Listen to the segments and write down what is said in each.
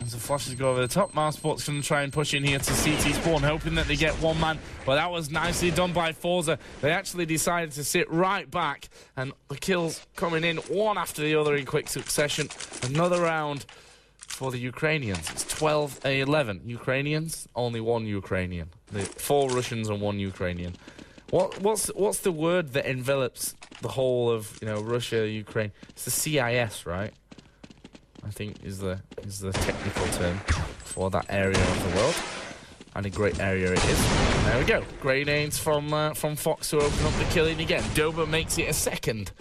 As the flashes go over the top, Mousesports going to try and push in here to CT spawn, hoping that they get one man. But that was nicely done by ForZe. They actually decided to sit right back, and the kills coming in one after the other in quick succession. Another round for the Ukrainians. It's 12-11. Ukrainians, only one Ukrainian. 4 Russians and 1 Ukrainian. What's the word that envelops the whole of Russia, Ukraine? It's the CIS, right? I think is the technical term for that area of the world, and a great area it is. And there we go. Grenades from Fox to open up the killing again. Dober makes it a second.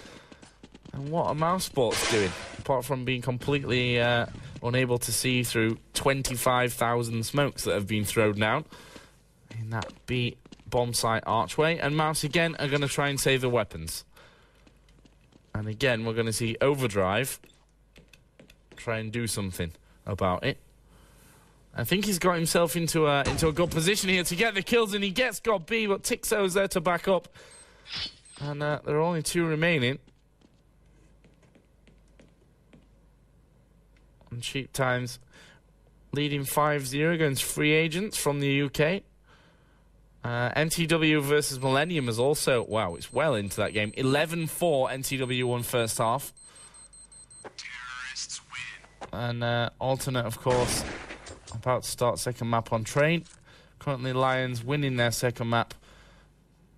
And what are Mousesports doing apart from being completely unable to see through 25,000 smokes that have been thrown down in that B bomb site archway? And Mouse again are going to try and save the weapons. And again, we're going to see Overdrive try and do something about it. I think he's got himself into a good position here to get the kills, and he gets God B, but Tixo's there to back up. And there are only 2 remaining. On cheap times, leading 5-0 against free agents from the UK. NTW versus Millennium is also, wow, it's well into that game. 11-4, NTW won first half. And alternate, of course, about to start second map on train. Currently Lions winning their second map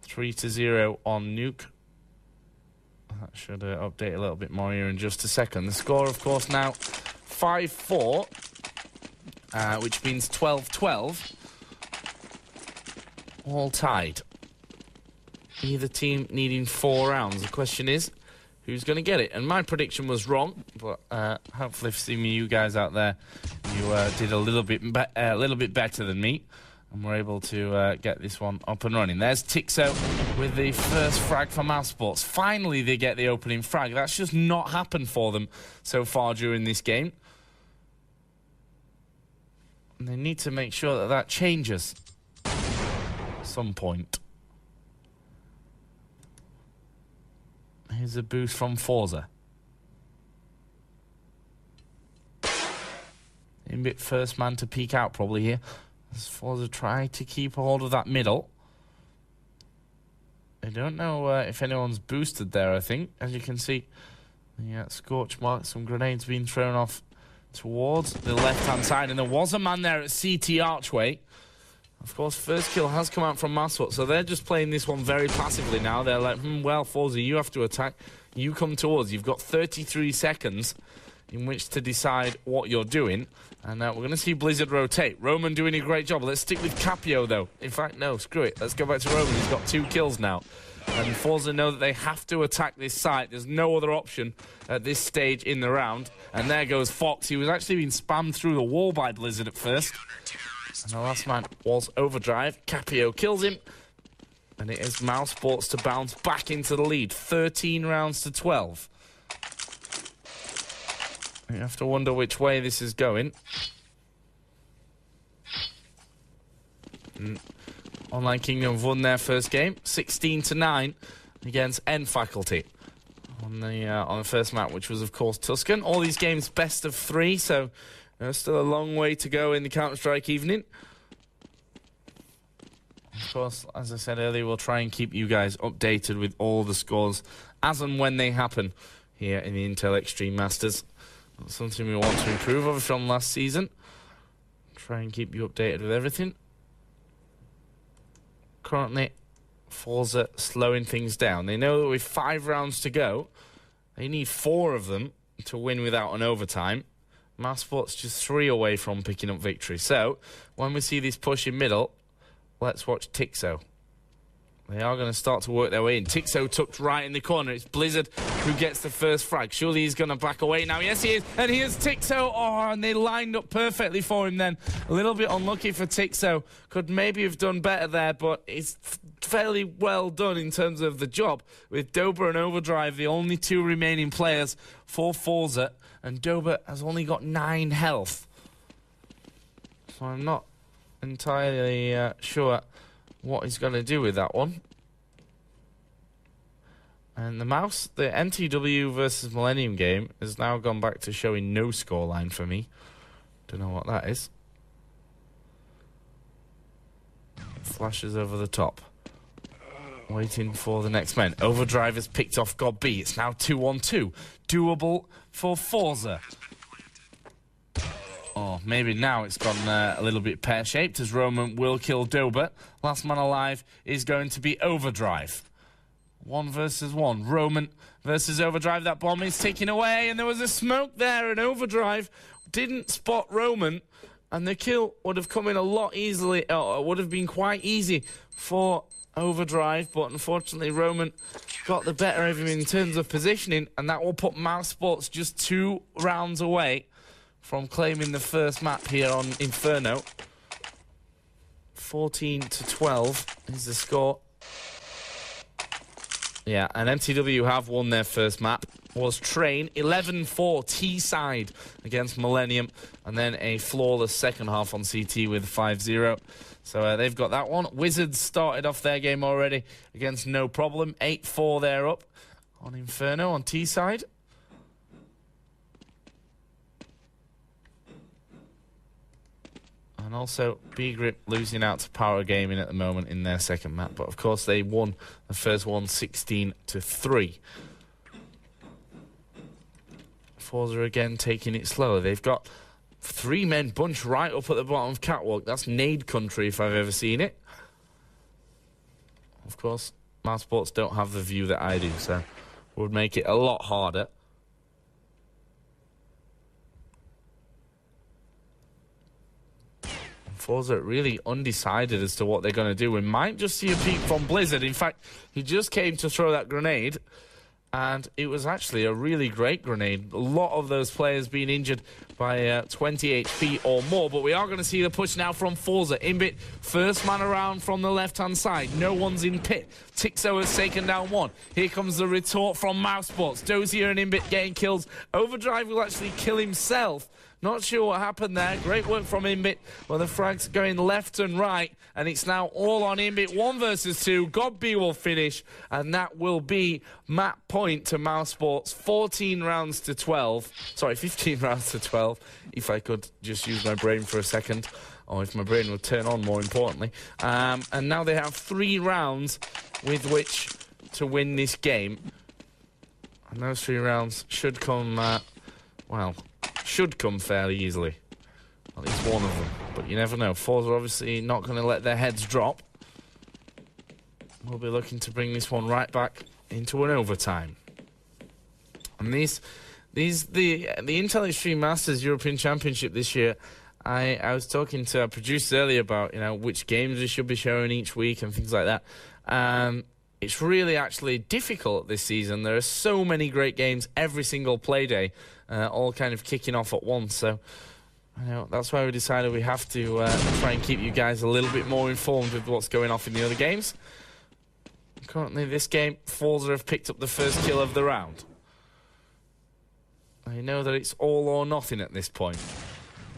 3-0 on Nuke. That should update a little bit more here in just a second. The score, of course, now 5-4, which means 12-12. All tied. Either team needing 4 rounds. The question is, who's going to get it? And my prediction was wrong, but hopefully for some of you guys out there, you did a little bit better than me, and were able to get this one up and running. There's Tixo with the first frag for Mousesports. Finally, they get the opening frag. That's just not happened for them so far during this game. And they need to make sure that that changes at some point. Here's a boost from ForZe. Inbit first man to peek out probably here. As ForZe try to keep a hold of that middle. I don't know if anyone's boosted there, I think. As you can see, the scorch mark, some grenades being thrown off towards the left-hand side. And there was a man there at CT Archway. Of course, first kill has come out from Mousesports, so they're just playing this one very passively now. They're like, well, ForZe, you have to attack. You come towards. You've got 33 seconds in which to decide what you're doing. And we're going to see Blizzard rotate. Roman doing a great job. Let's stick with Capio, though. In fact, no, screw it. Let's go back to Roman. He's got 2 kills now. And ForZe know that they have to attack this site. There's no other option at this stage in the round. And there goes Fox. He was actually being spammed through the wall by Blizzard at first. And the last man was Overdrive. Capio kills him. And it is Mousesports to bounce back into the lead. 13 rounds to 12. You have to wonder which way this is going. Online Kingdom won their first game, 16-9 against End Faculty on the first map, which was, of course, Tuscan. All these games best of 3, so still a long way to go in the Counter-Strike evening. Of course, as I said earlier, we'll try and keep you guys updated with all the scores as and when they happen here in the Intel Extreme Masters. That's something we want to improve over from last season. Try and keep you updated with everything. Currently, ForZe slowing things down. They know that with 5 rounds to go, they need 4 of them to win without an overtime. Mousesports just 3 away from picking up victory. So, when we see this push in middle, let's watch Tixo. They are going to start to work their way in. Tixo tucked right in the corner. It's Blizzard who gets the first frag. Surely he's going to back away now. Yes, he is. And here's Tixo. Oh, and they lined up perfectly for him then. A little bit unlucky for Tixo. Could maybe have done better there, but it's fairly well done in terms of the job. With Dober and Overdrive, the only 2 remaining players for ForZe. And Dober has only got 9 health. So I'm not entirely sure what he's going to do with that one. And the NTW versus Millennium game has now gone back to showing no scoreline for me. Don't know what that is. Flashes over the top. Waiting for the next man. Overdrive has picked off God B. It's now 2-on-2. Doable for ForZe. Oh, maybe now it's gone a little bit pear-shaped as Roman will kill Dobert. Last man alive is going to be Overdrive. 1 versus 1. Roman versus Overdrive. That bomb is taken away, and there was a smoke there, and Overdrive didn't spot Roman, and the kill would have come in a lot easily. Would have been quite easy for Overdrive, but unfortunately Roman got the better of him in terms of positioning, and that will put Mousesports just 2 rounds away from claiming the first map here on Inferno. 14-12 is the score. Yeah, and MTW have won their first map. Was Train 11-4 T-side against Millennium, and then a flawless second half on CT with 5-0. So they've got that one. Wizards started off their game already against No Problem. 8-4 they're up on Inferno on T-side. And also B-Grip losing out to Power Gaming at the moment in their second map. But of course they won the first one 16-3. ForZe again taking it slow. They've got 3 men bunched right up at the bottom of Catwalk. That's nade country if I've ever seen it. Of course, Mousesports don't have the view that I do, so it would make it a lot harder. ForZe really undecided as to what they're going to do. We might just see a peek from Blizzard. In fact, he just came to throw that grenade, and it was actually a really great grenade. A lot of those players being injured by 20 HP or more, but we are going to see the push now from ForZe. Imbit, first man around from the left-hand side. No one's in pit. Tixo has taken down 1. Here comes the retort from Mousesports. Dozier and Imbit getting kills. Overdrive will actually kill himself. Not sure what happened there. Great work from Imbit. Well, the frags going left and right, and it's now all on Imbit. 1 versus 2. God B will finish, and that will be map point to Mousesports. 15 rounds to 12. If I could just use my brain for a second, or if my brain would turn on, more importantly. And now they have 3 rounds with which to win this game. And those 3 rounds should come, should come fairly easily. At least one of them. But you never know. ForZe are obviously not going to let their heads drop. We'll be looking to bring this one right back into an overtime. And the Intel Extreme Masters European Championship this year, I was talking to our producers earlier about, which games we should be showing each week and things like that. It's really actually difficult this season. There are so many great games every single play day, all kind of kicking off at once. So that's why we decided we have to try and keep you guys a little bit more informed with what's going off in the other games. Currently, this game, ForZe have picked up the first kill of the round. I know that it's all or nothing at this point.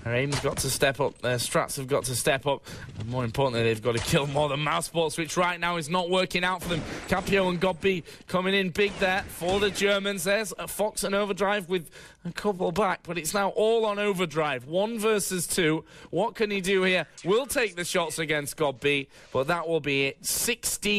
Their aim's got to step up, their strats have got to step up, and more importantly, they've got to kill more than Mousesports, which right now is not working out for them. Capio and Godby coming in big there for the Germans. There's Fox and Overdrive with a couple back, but it's now all on Overdrive. 1 versus 2. What can he do here? Will take the shots against Godby, but that will be it. 16.